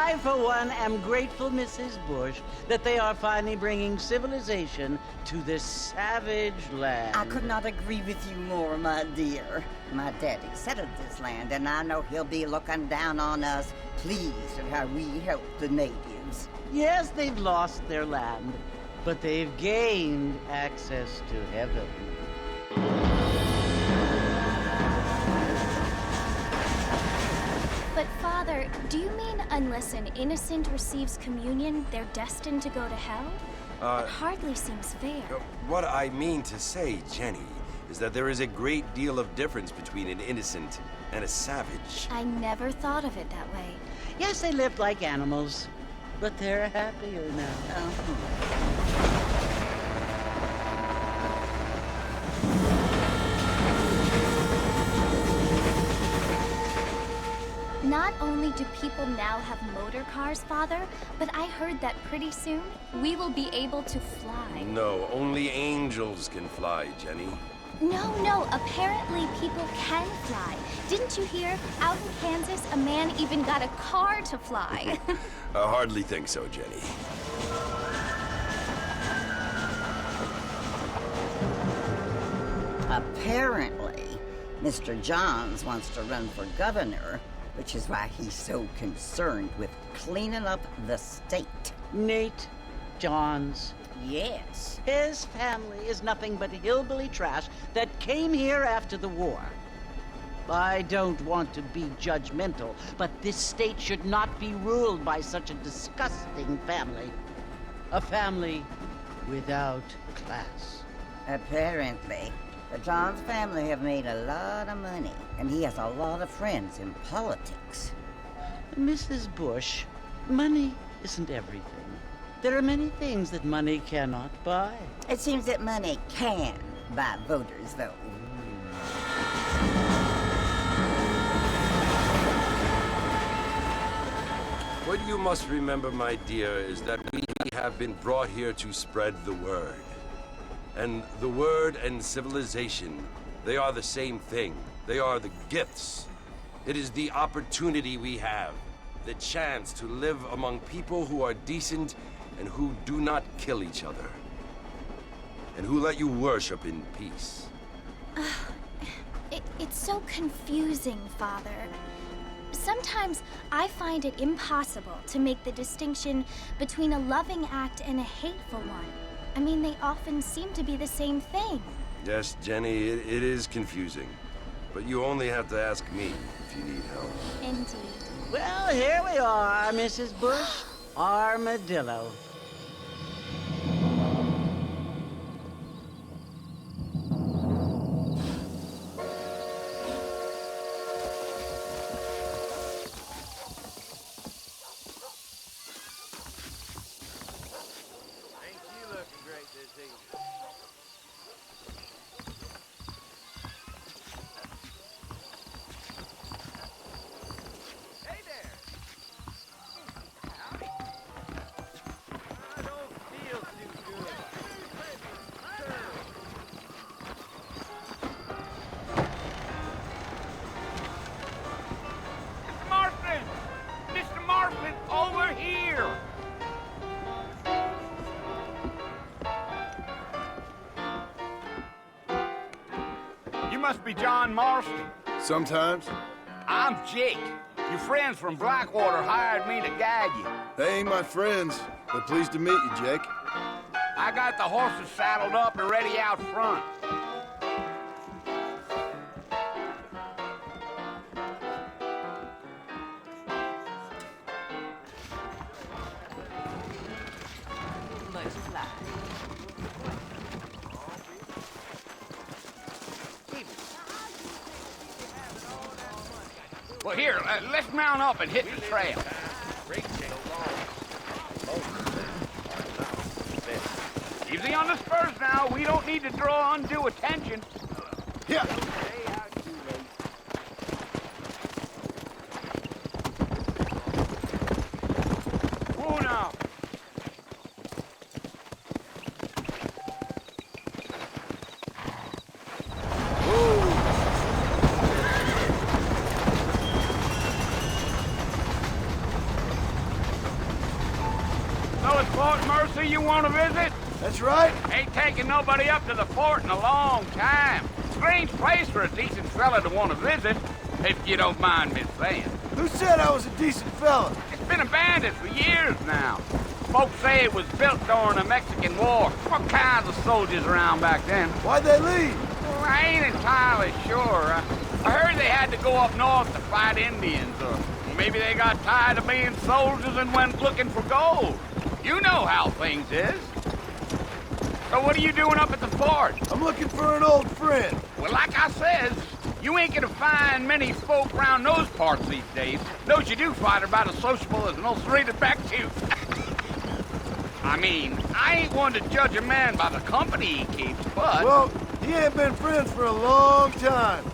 I, for one, am grateful, Mrs. Bush, that they are finally bringing civilization to this savage land. I could not agree with you more, my dear. My daddy settled this land, and I know he'll be looking down on us, pleased at how we help the natives. Yes, they've lost their land, but they've gained access to heaven. But Father, do you mean unless an innocent receives communion, they're destined to go to hell? That hardly seems fair. What I mean to say, Jenny, is that there is a great deal of difference between an innocent and a savage. I never thought of it that way. Yes, they lived like animals, but they're happier now. Not only do people now have motor cars, Father, but I heard that pretty soon we will be able to fly. No, only angels can fly, Jenny. No, apparently people can fly. Didn't you hear? Out in Kansas, a man even got a car to fly. I hardly think so, Jenny. Apparently, Mr. Johns wants to run for governor, which is why he's so concerned with cleaning up the state. Nate Johns. Yes. His family is nothing but hillbilly trash that came here after the war. I don't want to be judgmental, but this state should not be ruled by such a disgusting family. A family without class. Apparently, the Johns family have made a lot of money, and he has a lot of friends in politics. Mrs. Bush, money isn't everything. There are many things that money cannot buy. It seems that money can buy voters, though. What you must remember, my dear, is that we have been brought here to spread the word. And the word and civilization, they are the same thing. They are the gifts. It is the opportunity we have, the chance to live among people who are decent and who do not kill each other, and who let you worship in peace. It's so confusing, Father. Sometimes I find it impossible to make the distinction between a loving act and a hateful one. I mean, they often seem to be the same thing. Yes, Jenny, it is confusing. But you only have to ask me if you need help. Indeed. Well, here we are, Mrs. Bush. Armadillo. You must be John Marston. Sometimes. I'm Jake. Your friends from Blackwater hired me to guide you. They ain't my friends, but pleased to meet you, Jake. I got the horses saddled up and ready out front. Let's fly. Well, here, let's mount up and hit the trail. Easy on the spurs now. We don't need to draw undue attention. Yeah. Whoa now. it's Fort Mercy you want to visit? That's right. Ain't taken nobody up to the fort in a long time. Strange place for a decent fella to want to visit, if you don't mind me saying. Who said I was a decent fella? It's been abandoned for years now. Folks say it was built during the Mexican War. What kinds of soldiers around back then? Why'd they leave? Well, I ain't entirely sure. I heard they had to go up north to fight Indians, or maybe they got tired of being soldiers and went looking for gold. You know how things is. So what are you doing up at the fort? I'm looking for an old friend. Well, like I says, you ain't gonna find many folk around those parts these days. Those you do find are about as sociable as an old serrated back tooth. I mean, I ain't one to judge a man by the company he keeps, but... Well, he ain't been friends for a long time.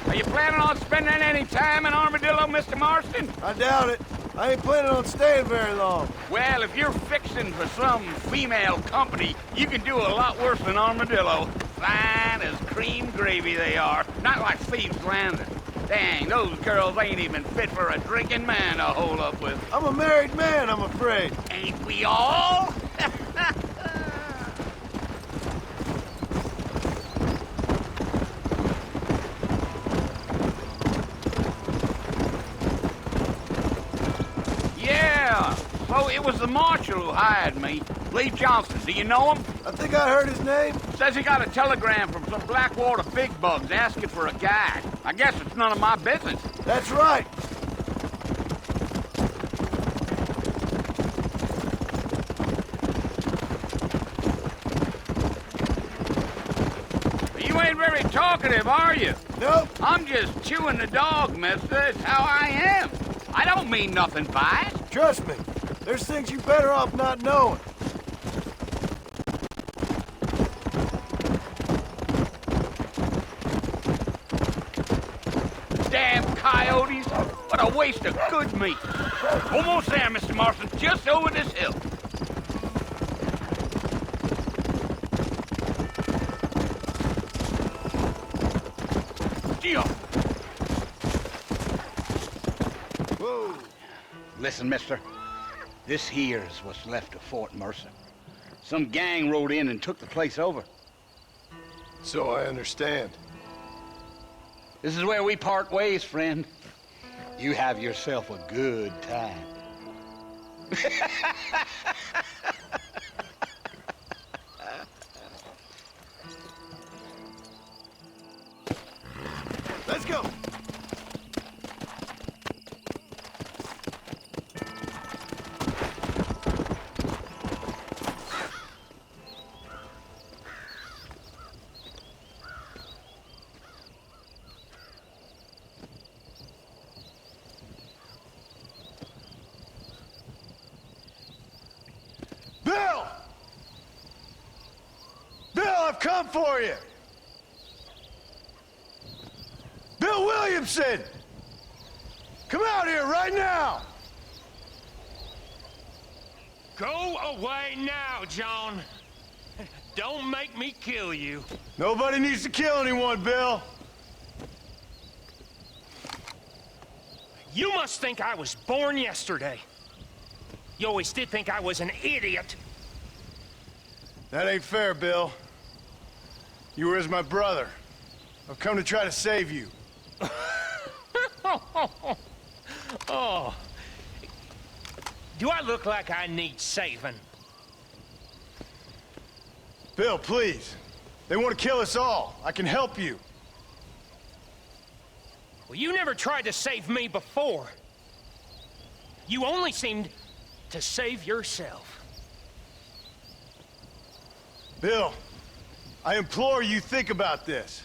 Are you planning on spending any time in Armadillo, Mr. Marston? I doubt it. I ain't planning on staying very long. Well, if you're fixing for some female company, you can do a lot worse than Armadillo. Fine as cream gravy they are, not like Thieves' Landing. Dang, those girls ain't even fit for a drinking man to hole up with. I'm a married man, I'm afraid. Ain't we all? Yeah, so it was the marshal who hired me. Lee Johnson, do you know him? I think I heard his name. Says he got a telegram from some Blackwater big bugs asking for a guide. I guess it's none of my business. That's right. You ain't very talkative, are you? Nope. I'm just chewing the dog, mister. It's how I am. I don't mean nothing by it. Trust me. There's things you better off not knowing. Damn coyotes. What a waste of good meat. Almost there, Mr. Marston. Just over this hill. Gee, Whoa. listen, mister. This here's what's left of Fort Mercer. Some gang rode in and took the place over. So I understand. This is where we part ways, friend. You have yourself a good time. Let's go. Bill! Bill, I've come for you! Bill Williamson! Come out here right now! Go away now, John. Don't make me kill you. Nobody needs to kill anyone, Bill. You must think I was born yesterday. You always did think I was an idiot. That ain't fair, Bill. You were as my brother. I've come to try to save you. Oh. Do I look like I need saving? Bill, please. They want to kill us all. I can help you. Well, you never tried to save me before. You only seemed to save yourself. Bill, I implore you think about this.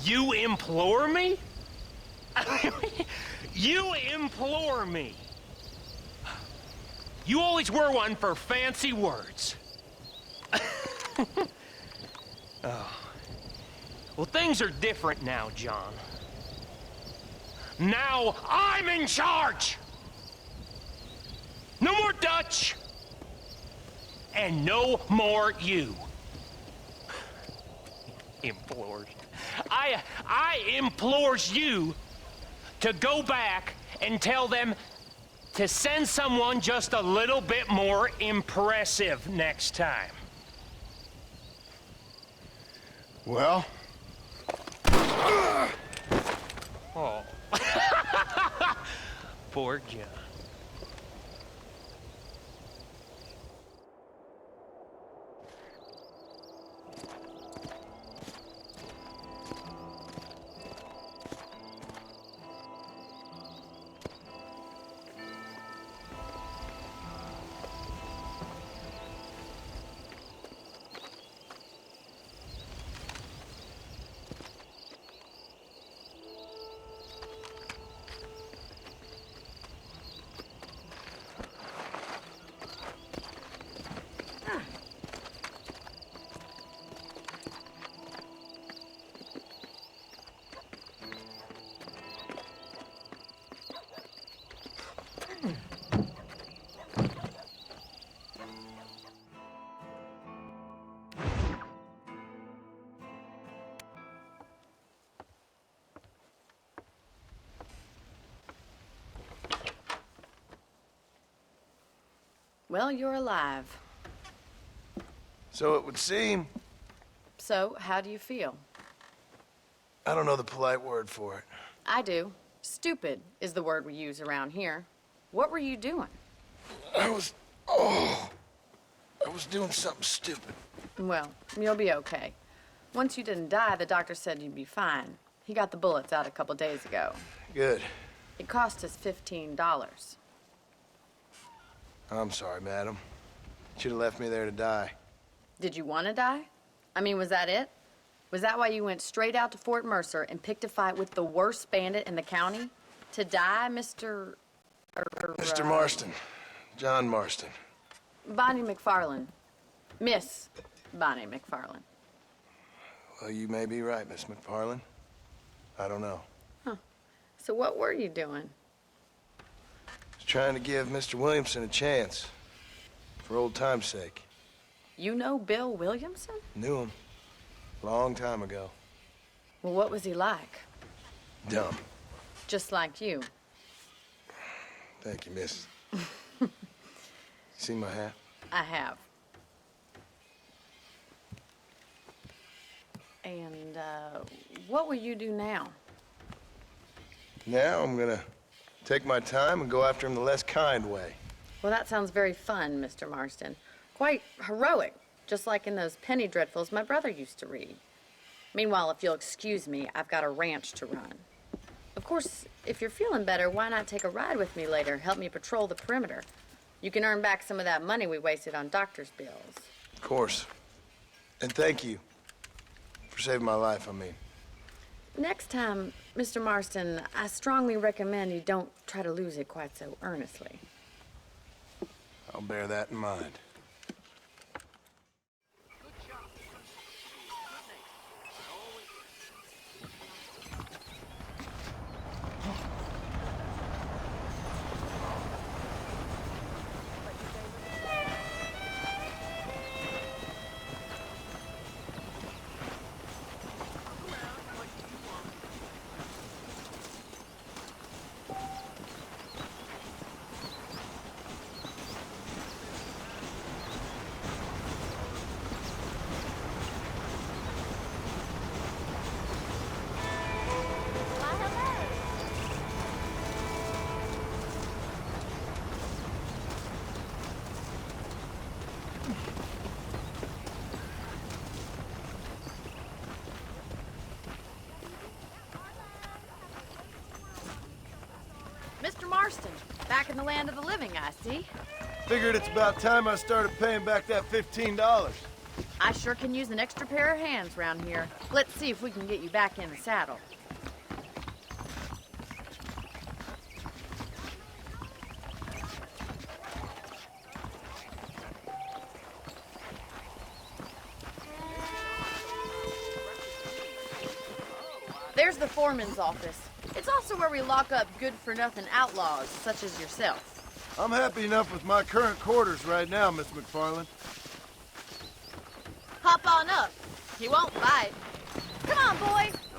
You implore me? You implore me? You always were one for fancy words. Oh. Well, things are different now, John. Now I'm in charge! No more Dutch! And no more you. Implores. I implores you to go back and tell them to send someone just a little bit more impressive next time. Well? Oh. Poor John. Well, you're alive. So it would seem. So, how do you feel? I don't know the polite word for it. I do. Stupid is the word we use around here. What were you doing? I was doing something stupid. Well, you'll be okay. Once you didn't die, the doctor said you'd be fine. He got the bullets out a couple days ago. Good. It cost us $15. I'm sorry, madam. Should have left me there to die. Did you want to die? I mean, was that it? Was that why you went straight out to Fort Mercer and picked a fight with the worst bandit in the county? To die, Mr. Mr. Marston. John Marston. Bonnie McFarland. Miss Bonnie McFarland. Well, you may be right, Miss McFarland. I don't know. So what were you doing? Was trying to give Mr. Williamson a chance. For old time's sake. You know Bill Williamson? Knew him. Long time ago. Well, what was he like? Dumb. Just like you. Thank you, miss. See my hat? I have. And, what will you do now? Now I'm gonna take my time and go after him the less kind way. Well, that sounds very fun, Mr. Marston. Quite heroic, just like in those penny dreadfuls my brother used to read. Meanwhile, if you'll excuse me, I've got a ranch to run. Of course, if you're feeling better, why not take a ride with me later? Help me patrol the perimeter. You can earn back some of that money we wasted on doctor's bills. Of course. And thank you for saving my life, I mean. Next time, Mr. Marston, I strongly recommend you don't try to lose it quite so earnestly. I'll bear that in mind. Mr. Marston, back in the land of the living, I see. Figured it's about time I started paying back that $15. I sure can use an extra pair of hands around here. Let's see if we can get you back in the saddle. There's the foreman's office. It's also where we lock up good-for-nothing outlaws, such as yourself. I'm happy enough with my current quarters right now, Miss McFarland. Hop on up. He won't bite. Come on, boys.